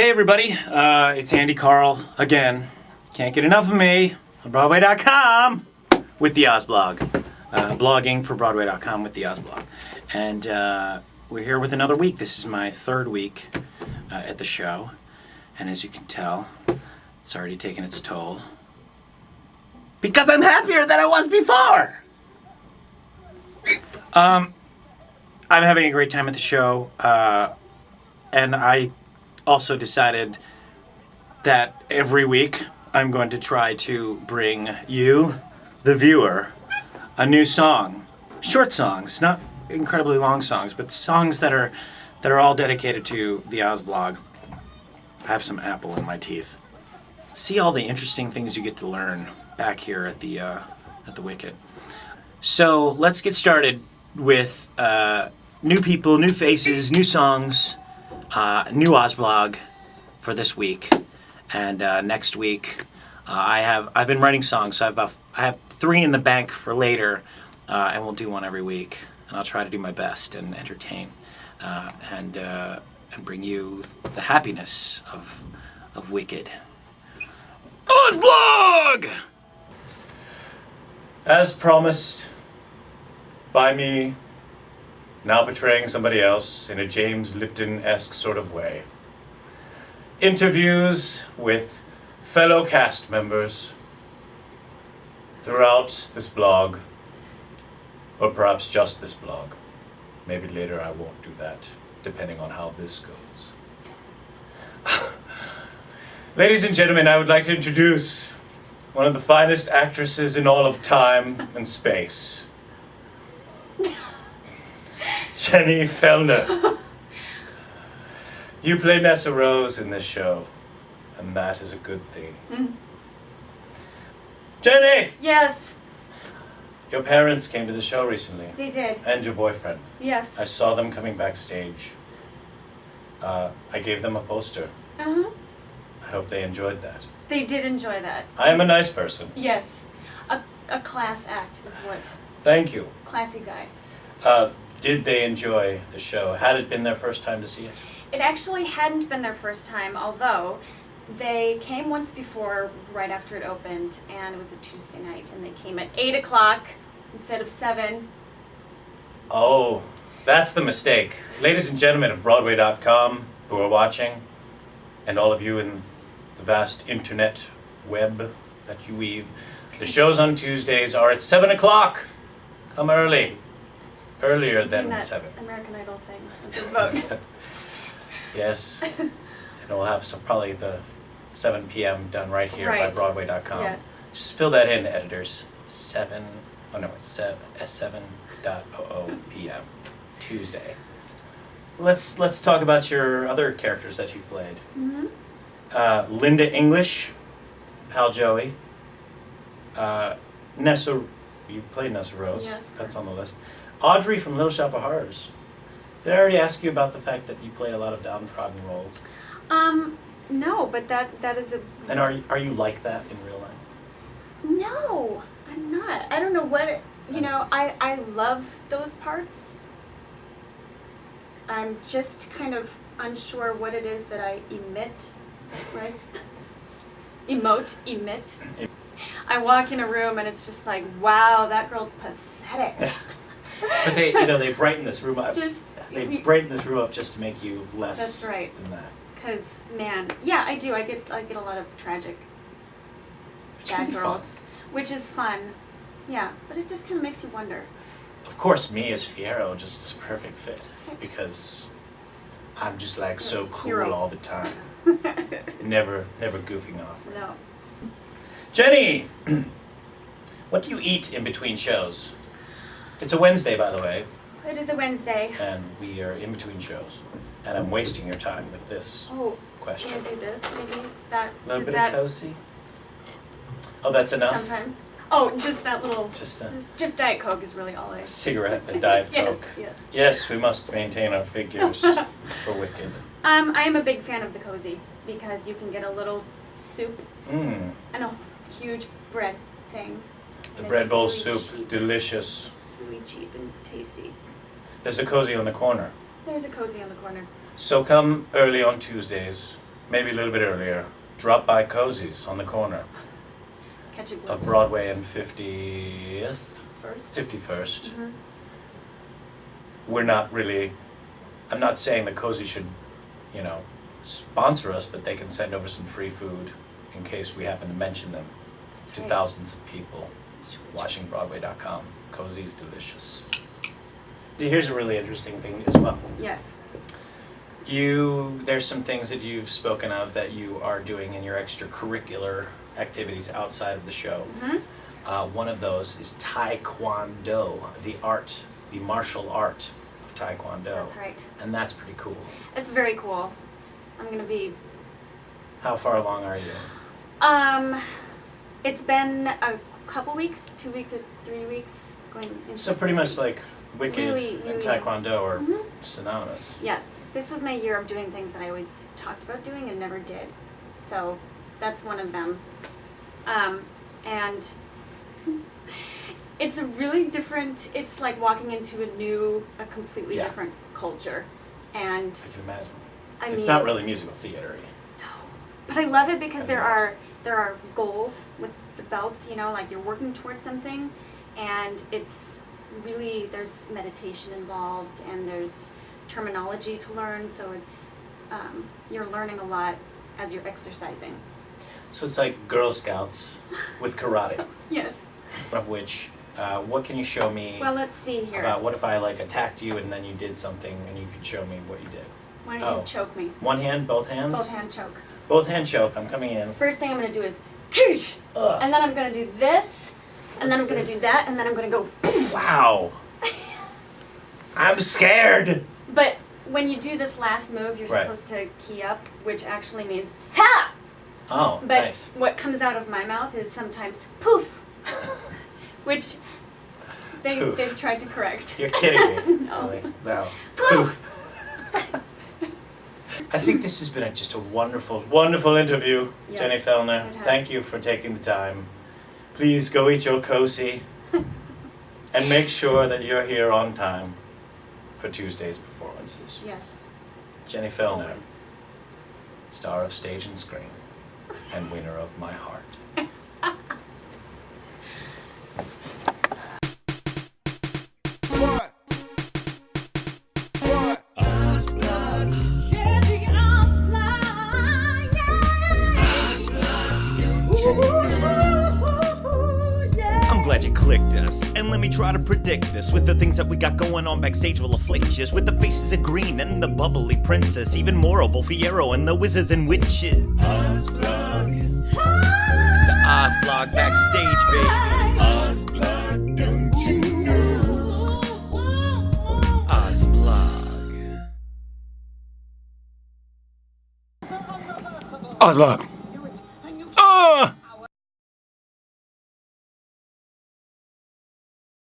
Hey everybody, it's Andy Carl again. Can't get enough of me on Broadway.com with the AndyBlog. Blogging for Broadway.com with the AndyBlog. And we're here with another week. This is my third week at the show. And as you can tell, it's already taken its toll. Because I'm happier than I was before! I'm having a great time at the show. And I also decided that every week I'm going to try to bring you, the viewer, a new song. Short songs, not incredibly long songs, but songs that are all dedicated to the AndyBlog. I have some apple in my teeth. See all the interesting things you get to learn back here at the Wicked. So let's get started with new people, new faces, new songs. New AndyBlog for this week, and next week I've been writing songs, so I have 3 in the bank for later, and we'll do one every week, and I'll try to do my best and entertain, and bring you the happiness of Wicked. AndyBlog! As promised by me, now portraying somebody else in a James Lipton-esque sort of way. Interviews with fellow cast members throughout this blog, or perhaps just this blog. Maybe later I won't do that, depending on how this goes. Ladies and gentlemen, I would like to introduce one of the finest actresses in all of time and space. Jenny Fellner. You play Nessa Rose in this show, and that is a good thing. Mm. Jenny! Yes. Your parents came to the show recently. They did. And your boyfriend. Yes. I saw them coming backstage. I gave them a poster. Uh-huh. I hope they enjoyed that. They did enjoy that. I am a nice person. Yes. A class act is what. Thank you. Classy guy. Did they enjoy the show? Had it been their first time to see it? It actually hadn't been their first time, although they came once before, right after it opened, and it was a Tuesday night, and they came at 8 o'clock instead of 7. Oh, that's the mistake. Ladies and gentlemen of Broadway.com who are watching, and all of you in the vast internet web that you weave, the shows on Tuesdays are at 7 o'clock. Come early. Earlier than that 7. American Idol thing with the vote. Yes. And we'll have probably the 7 p.m. done right here by Broadway.com. Yes. Just fill that in, editors. 7 p.m. Tuesday. Let's talk about your other characters that you've played. Mm-hmm. Linda English, Pal Joey. Nessa, you played Nessa Rose. Yes. That's on the list. Audrey from Little Shop of Horrors. Did I already ask you about the fact that you play a lot of downtrodden roles? No, but that is a... And are you like that in real life? No, I'm not. I don't know what, I love those parts. I'm just kind of unsure what it is that I emit. Is that right? Emit. I walk in a room and it's just like, wow, that girl's pathetic. But they brighten this room up. They brighten this room up just to make you less. That's right. Than that. Because man, yeah, I do. I get a lot of tragic, sad girls, which is fun. Yeah, but it just kind of makes you wonder. Of course, me as Fierro just is a perfect fit because I'm just like so cool Hero. All the time. never goofing off. No. Jenny, what do you eat in between shows? It's a Wednesday, by the way. It is a Wednesday. And we are in between shows. And I'm wasting your time with this question. Can I do this? Maybe that. A little bit of cozy? Oh, that's enough? Sometimes. Oh, just that little. Just Diet Coke is really all I. Cigarette and Diet Coke. Yes. Yes, we must maintain our figures for Wicked. I am a big fan of the cozy because you can get a little soup and a huge bread thing. The bread bowl really soup, cheap. delicious. It's really cheap and tasty. There's a cozy on the corner. There's a cozy on the corner. So come early on Tuesdays, maybe a little bit earlier, drop by Cozy's on the corner Catch a glimpse. of Broadway and 50th? First. 51st. Mm-hmm. We're not really, I'm not saying that Cozy should, you know, sponsor us, but they can send over some free food in case we happen to mention them That's to right. thousands of people watching Broadway.com. Cozy's delicious. See, here's a really interesting thing as well. Yes. There's some things that you've spoken of that you are doing in your extracurricular activities outside of the show. Mm-hmm. One of those is Taekwondo, the martial art of Taekwondo. That's right. And that's pretty cool. It's very cool. I'm gonna be. How far along are you? It's been a couple weeks, 2 weeks or 3 weeks going into. So pretty much like Wicked Really, and really. Taekwondo are Mhm. synonymous. Yes, this was my year of doing things that I always talked about doing and never did. So that's one of them. And it's a really different, it's like walking into a completely Yeah. different culture. And I can imagine. I It's mean, not really musical theater. no. But I love it because Kinda there are goals with the belts, you know, like you're working towards something, and it's really, there's meditation involved and there's terminology to learn, so it's you're learning a lot as you're exercising. So it's like Girl Scouts with karate. So, yes. One of which, what can you show me Well, let's see here. about what if I like attacked you and then you did something and you could show me what you did? Why don't Oh. you choke me? One hand, both hands? Both hand choke. Both hand choke. I'm coming in. First thing I'm going to do is, "Koosh!" Ugh. And then I'm going to do this, and then I'm going to do that, and then I'm going to go, "Poof!" Wow. I'm scared. But when you do this last move, you're Right. supposed to key up, which actually means ha! Oh, But nice. what comes out of my mouth is sometimes poof, which Poof. they've tried to correct. You're kidding me. No. Really? No. Poof. I think this has been just a wonderful, wonderful interview, Yes, Jenny Fellner. it has. Thank you for taking the time. Please go eat your cozy and make sure that you're here on time for Tuesday's performances. Yes. Jenny Fellner, Always. star of stage and screen, and winner of my heart. What? What? I'm glad you clicked us, and let me try to predict this. With the things that we got going on backstage will afflict you. With the faces of green and the bubbly princess, even more of Fiero and the wizards and witches. Ozblog. It's the Ozblog backstage, baby. Ozblog, don't you know? Ozblog. Ozblog.